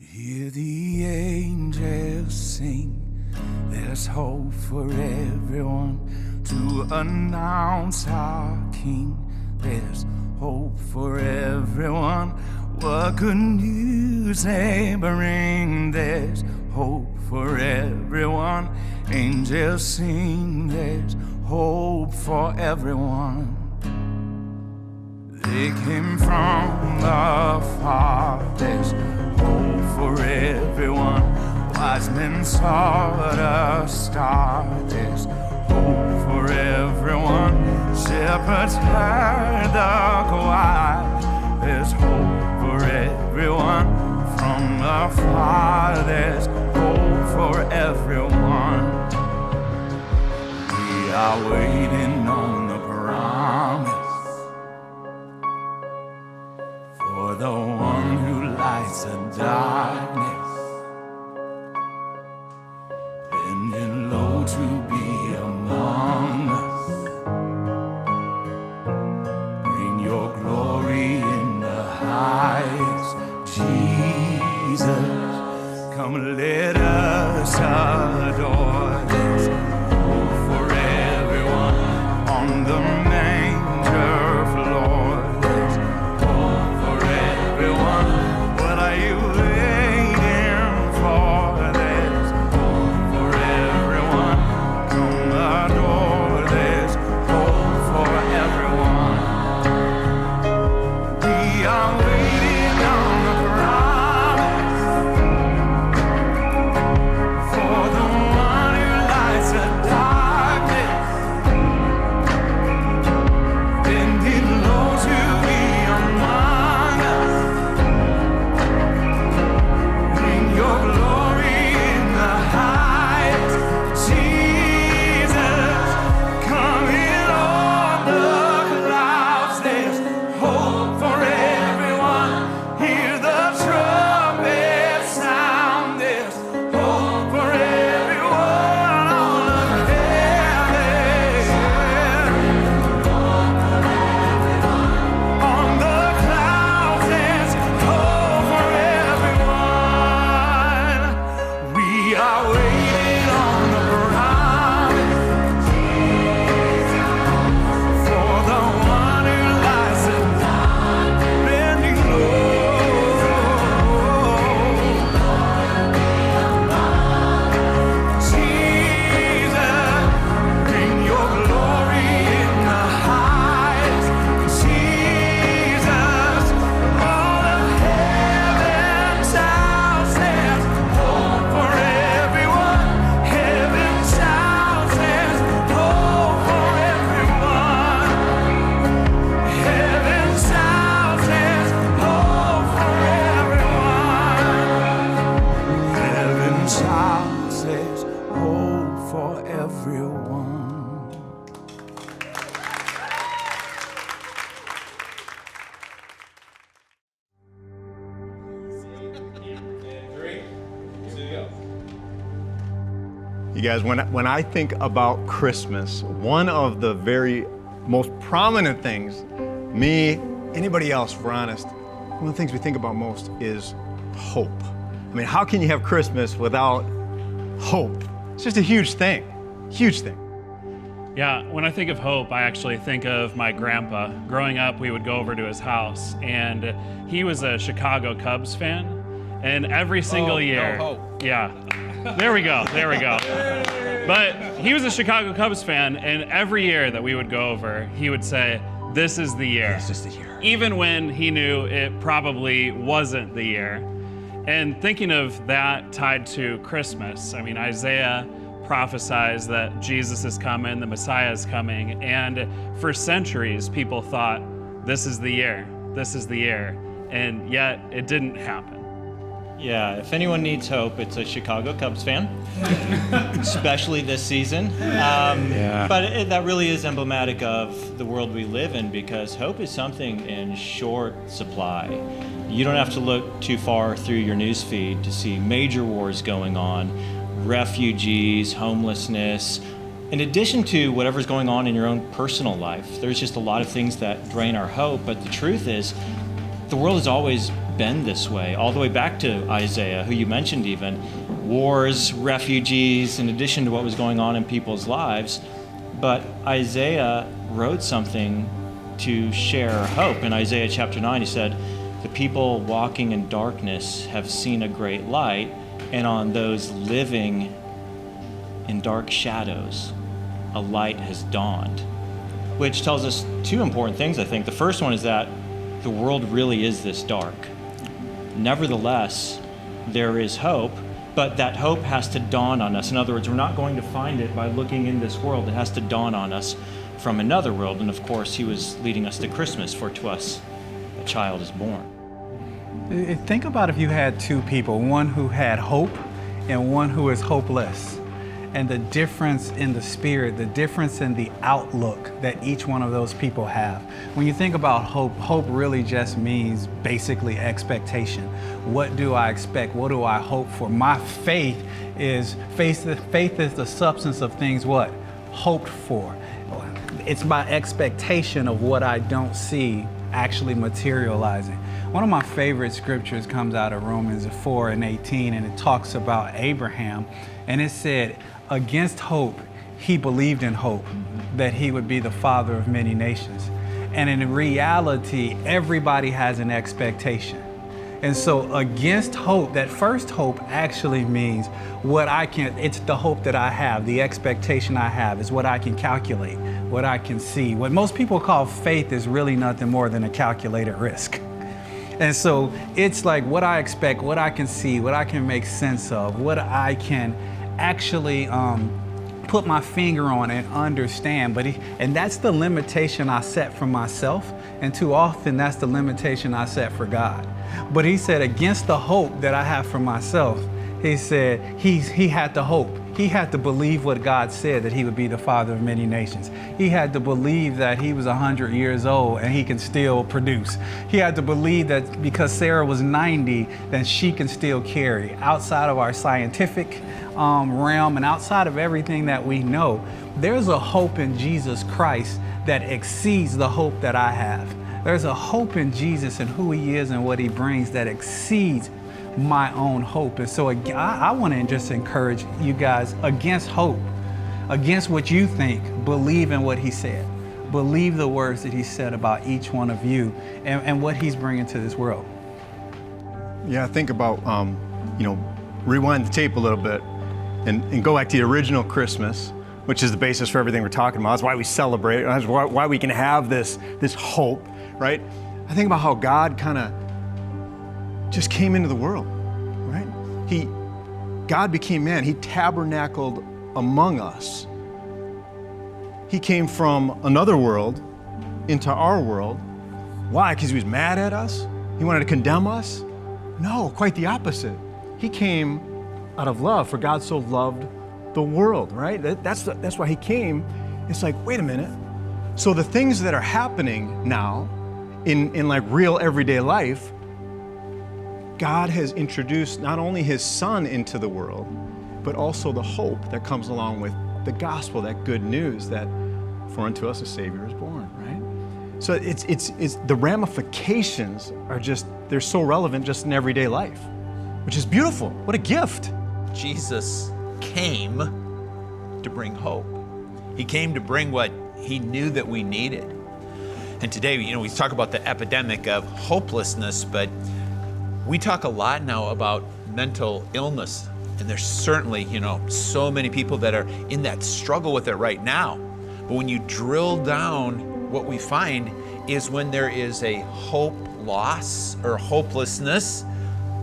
Hear the angels sing, there's hope for everyone. To announce our King, there's hope for everyone. What good news they bring, there's hope for everyone. Angels sing, there's hope for everyone. They came from afar, there's hope for everyone. Wise men saw a star, there's hope for everyone. Shepherds heard the choir, there's hope for everyone. From afar, there's hope for everyone. We are waiting on the promise for the one who lights the darkness, bending low to be among us. Bring your glory in the highest, Jesus. Come, let us adore. There's hope for everyone on the manger floor. There's hope for everyone. What are you waiting for? There's hope for everyone. Come adore. There's hope for everyone. We are waiting on the promise for the one who lights the darkness, bending low to be among us. Bring your glory in the highest, Jesus. Come in on the clouds. There's hope for everyone. Hear the trumpet sound. There's hope for everyone on the heaven. On the clouds, there's hope for everyone. We are waiting on the promise for the one who lies and bending low. Jesus, bring your glory in the highest. Jesus, all of heaven shouts, there's hope for everyone. Heaven shouts, there's hope for everyone. Heaven shouts, there's hope for everyone. Heaven shouts, there's hope for everyone. You guys, when I think about Christmas, one of the very most prominent things, me, anybody else, if we're honest, one of the things we think about most is hope. I mean, how can you have Christmas without hope? It's just a huge thing, huge thing. Yeah, when I think of hope, I actually think of my grandpa. Growing up, we would go over to his house, and he was a Chicago Cubs fan. And every single year, no hope. Yeah, there we go. But he was a Chicago Cubs fan, and every year that we would go over, he would say, "This is the year." This is the year. Even when he knew it probably wasn't the year. And thinking of that tied to Christmas, I mean, Isaiah prophesies that Jesus is coming, the Messiah is coming, and for centuries people thought, this is the year, and yet it didn't happen. Yeah, if anyone needs hope, it's a Chicago Cubs fan, especially this season. But that really is emblematic of the world we live in, because hope is something in short supply. You don't have to look too far through your news feed to see major wars going on, refugees, homelessness. In addition to whatever's going on in your own personal life, there's just a lot of things that drain our hope. But the truth is, the world has always been this way, all the way back to Isaiah, who you mentioned even. Wars, refugees, in addition to what was going on in people's lives. But Isaiah wrote something to share hope. In Isaiah chapter 9, he said, "The people walking in darkness have seen a great light, and on those living in dark shadows, a light has dawned." Which tells us two important things, I think. The first one is that the world really is this dark. Nevertheless, there is hope, but that hope has to dawn on us. In other words, we're not going to find it by looking in this world. It has to dawn on us from another world. And of course, he was leading us to Christmas, for to us a child is born. Think about if you had two people, one who had hope and one who is hopeless. And the difference in the spirit, the difference in the outlook that each one of those people have. When you think about hope, hope really just means basically expectation. What do I expect? What do I hope for? My faith is the substance of things what? Hoped for. It's my expectation of what I don't see actually materializing. One of my favorite scriptures comes out of Romans 4:18, and it talks about Abraham, and it said, against hope, he believed in hope that he would be the father of many nations. And in reality, everybody has an expectation. And so against hope, that first hope actually means it's the hope that I have, the expectation I have is what I can calculate, what I can see. What most people call faith is really nothing more than a calculated risk. And so it's like what I expect, what I can see, what I can make sense of, what I can actually put my finger on and understand. And that's the limitation I set for myself. And too often that's the limitation I set for God. But he said, against the hope that I have for myself, he said he had to hope. He had to believe what God said, that he would be the father of many nations. He had to believe that he was 100 years old and he can still produce. He had to believe that because Sarah was 90, that she can still carry. Outside of our scientific realm and outside of everything that we know, there's a hope in Jesus Christ that exceeds the hope that I have. There's a hope in Jesus and who he is and what he brings that exceeds my own hope. And so I want to just encourage you guys, against hope, against what you think, believe in what he said. Believe the words that he said about each one of you and what he's bringing to this world. Yeah, think about, rewind the tape a little bit and go back to the original Christmas, which is the basis for everything we're talking about. That's why we celebrate. That's why we can have this hope, right? I think about how God kind of just came into the world, right? God became man. He tabernacled among us. He came from another world into our world. Why? Because he was mad at us? He wanted to condemn us? No, quite the opposite. He came out of love, for God so loved the world, right? That's why he came. It's like, wait a minute. So the things that are happening now in like real everyday life, God has introduced not only his son into the world, but also the hope that comes along with the gospel, that good news that for unto us a Savior is born, right? So it's the ramifications are just, they're so relevant just in everyday life, which is beautiful. What a gift. Jesus came to bring hope. He came to bring what he knew that we needed. And today, we talk about the epidemic of hopelessness, but we talk a lot now about mental illness, and there's certainly, so many people that are in that struggle with it right now. But when you drill down, what we find is when there is a hope loss or hopelessness,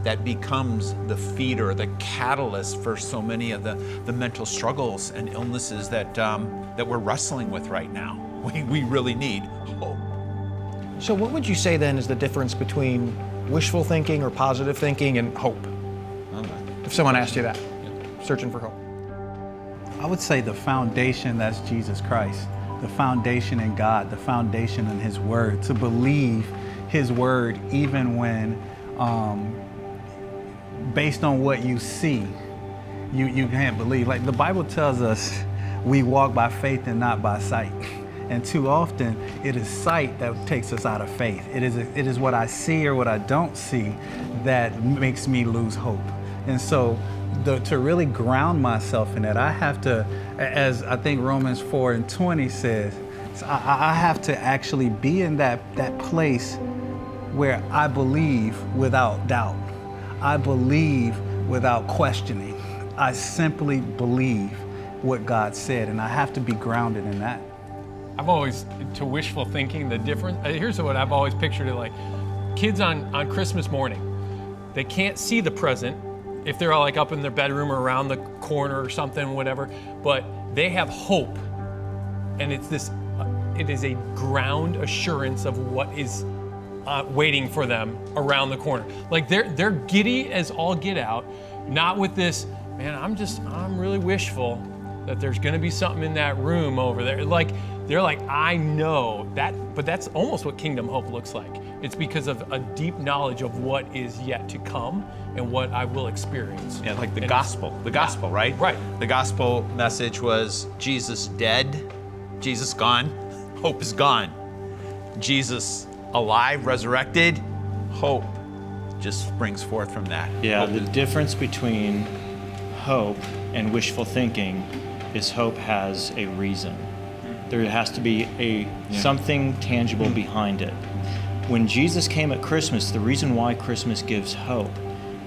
that becomes the feeder, the catalyst for so many of the mental struggles and illnesses that we're wrestling with right now. We really need hope. So what would you say then is the difference between wishful thinking or positive thinking and hope? If someone asked you that, searching for hope. I would say the foundation, that's Jesus Christ. The foundation in God, the foundation in his word. To believe his word even when, based on what you see, you can't believe. Like the Bible tells us, we walk by faith and not by sight. And too often, it is sight that takes us out of faith. It is what I see or what I don't see that makes me lose hope. And so to really ground myself in that, I have to, as I think Romans 4:20 says, I have to actually be in that place where I believe without doubt. I believe without questioning. I simply believe what God said, and I have to be grounded in that. I've always, to wishful thinking, the difference, here's what I've always pictured it like. Kids on Christmas morning, they can't see the present if they're all like up in their bedroom or around the corner or something, whatever, but they have hope. And it is a ground assurance of what is waiting for them around the corner. Like they're giddy as all get out, not with this, man, I'm really wishful that there's gonna be something in that room over there. Like, they're like, I know that, but that's almost what kingdom hope looks like. It's because of a deep knowledge of what is yet to come and what I will experience. Yeah, like the gospel, right? Right. The gospel message was Jesus dead, Jesus gone, hope is gone. Jesus alive, resurrected, hope just springs forth from that. Yeah, the difference between hope and wishful thinking is hope has a reason. There has to be something tangible behind it. When Jesus came at Christmas, the reason why Christmas gives hope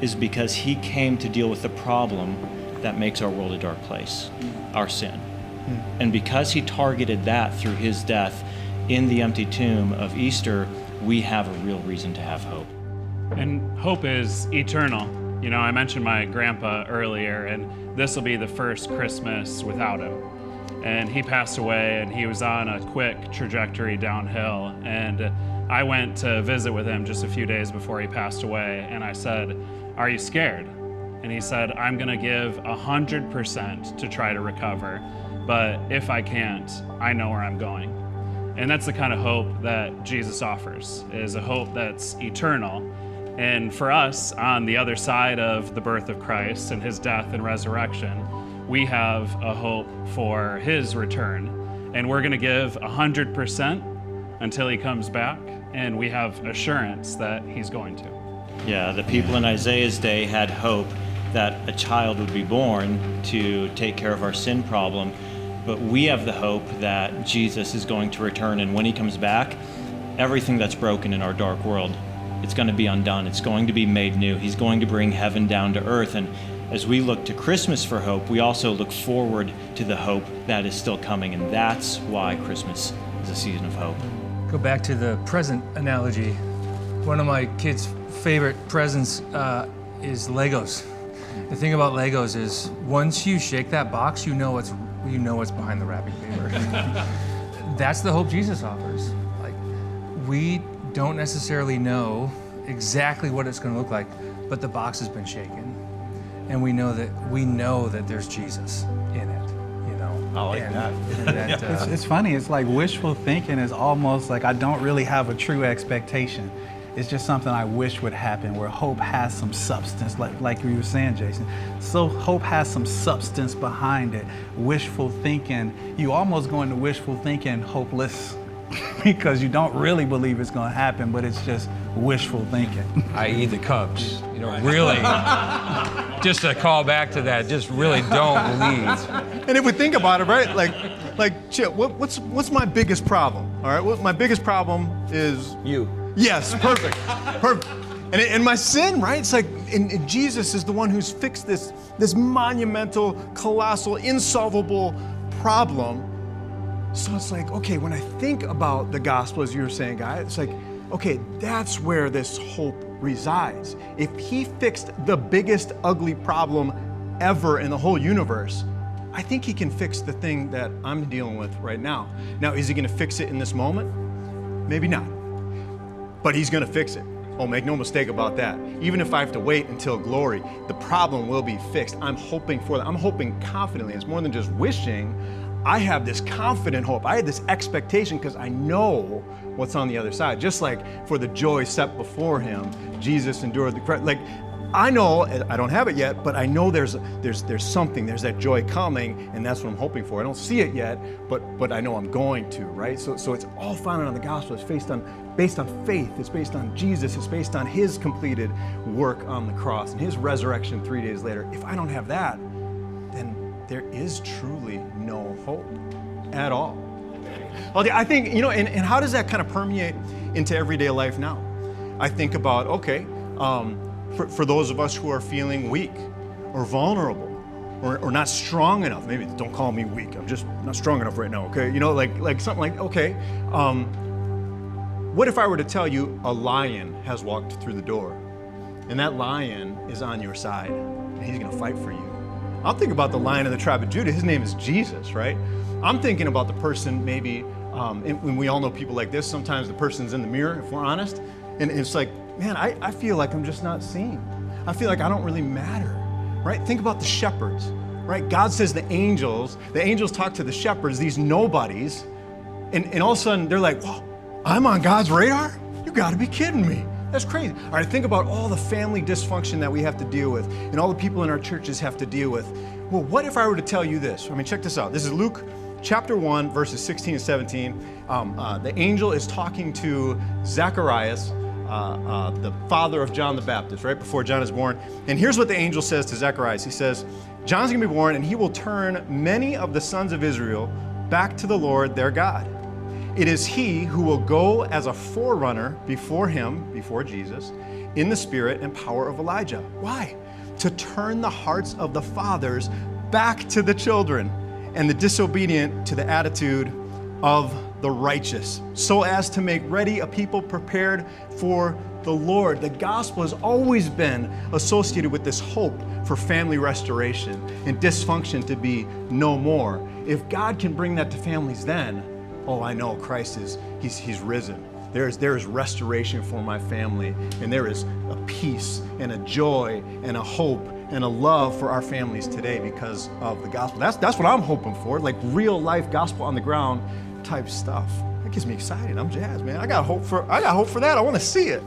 is because he came to deal with the problem that makes our world a dark place, our sin. And because he targeted that through his death in the empty tomb of Easter, we have a real reason to have hope. And hope is eternal. You know, I mentioned my grandpa earlier, and this will be the first Christmas without him. And he passed away, and he was on a quick trajectory downhill. And I went to visit with him just a few days before he passed away, and I said, "Are you scared?" And he said, "I'm gonna give 100% to try to recover, but if I can't, I know where I'm going." And that's the kind of hope that Jesus offers, is a hope that's eternal. And for us, on the other side of the birth of Christ and his death and resurrection, we have a hope for his return. And we're gonna give 100% until he comes back, and we have assurance that he's going to. Yeah, the people in Isaiah's day had hope that a child would be born to take care of our sin problem, but we have the hope that Jesus is going to return, and when he comes back, everything that's broken in our dark world, it's going to be undone. It's going to be made new. He's going to bring heaven down to earth. And as we look to Christmas for hope, we also look forward to the hope that is still coming, and that's why Christmas is a season of hope. Go back to the present analogy. One of my kids' favorite presents is Legos. The thing about Legos is once you shake that box, you know what's behind the wrapping paper. That's the hope Jesus offers. Like, we don't necessarily know exactly what it's going to look like, but the box has been shaken, and we know that there's Jesus in it. You know. I like that. It's funny. It's like wishful thinking is almost like I don't really have a true expectation. It's just something I wish would happen, where hope has some substance, like you were saying, Jason. So hope has some substance behind it. Wishful thinking, you almost go into wishful thinking hopeless because you don't really believe it's going to happen, but it's just wishful thinking. I.e. the Cubs. You know, really, just to call back to that, just really don't believe. And if we think about it, right, like, Chip, what's my biggest problem? All right, my biggest problem is You. Yes, perfect, perfect. And my sin, right? It's like, and Jesus is the one who's fixed this monumental, colossal, insolvable problem. So it's like, okay, when I think about the gospel, as you were saying, guy, it's like, okay, that's where this hope resides. If he fixed the biggest ugly problem ever in the whole universe, I think he can fix the thing that I'm dealing with right now. Now, is he gonna fix it in this moment? Maybe not. But he's gonna fix it. Oh, make no mistake about that. Even if I have to wait until glory, the problem will be fixed. I'm hoping for that. I'm hoping confidently. It's more than just wishing. I have this confident hope. I have this expectation because I know what's on the other side. Just like for the joy set before him, Jesus endured the cross. Like, I know I don't have it yet, but I know there's something, there's that joy coming, and that's what I'm hoping for. I don't see it yet, but I know I'm going to, right? So it's all founded on the gospel. It's based on faith. It's based on Jesus. It's based on his completed work on the cross and his resurrection 3 days later. If I don't have that, then there is truly no hope at all. I think, and how does that kind of permeate into everyday life now? I think about, okay, for those of us who are feeling weak or vulnerable or not strong enough, maybe don't call me weak, I'm just not strong enough right now, okay? Like something like, okay, what if I were to tell you a lion has walked through the door and that lion is on your side and he's gonna fight for you? I'm thinking about the Lion of the tribe of Judah. His name is Jesus, right? I'm thinking about the person maybe, and we all know people like this, sometimes the person's in the mirror, if we're honest, and it's like, man, I feel like I'm just not seen. I feel like I don't really matter, right? Think about the shepherds, right? God says the angels talk to the shepherds, these nobodies, and all of a sudden they're like, whoa, I'm on God's radar? You gotta be kidding me. That's crazy. All right, think about all the family dysfunction that we have to deal with and all the people in our churches have to deal with. Well, what if I were to tell you this? I mean, check this out. This is Luke chapter 1, verses 16 and 17. The angel is talking to Zacharias, the father of John the Baptist, right before John is born. And here's what the angel says to Zacharias. He says, John's going to be born and he will turn many of the sons of Israel back to the Lord their God. It is he who will go as a forerunner before him, before Jesus, in the spirit and power of Elijah. Why? To turn the hearts of the fathers back to the children and the disobedient to the attitude of the righteous, so as to make ready a people prepared for the Lord. The gospel has always been associated with this hope for family restoration and dysfunction to be no more. If God can bring that to families then, oh, I know Christ he's risen. There is restoration for my family, and there is a peace and a joy and a hope and a love for our families today because of the gospel. That's what I'm hoping for, like real life gospel on the ground type stuff. That gets me excited. I'm jazzed, man. I got hope for that. I want to see it.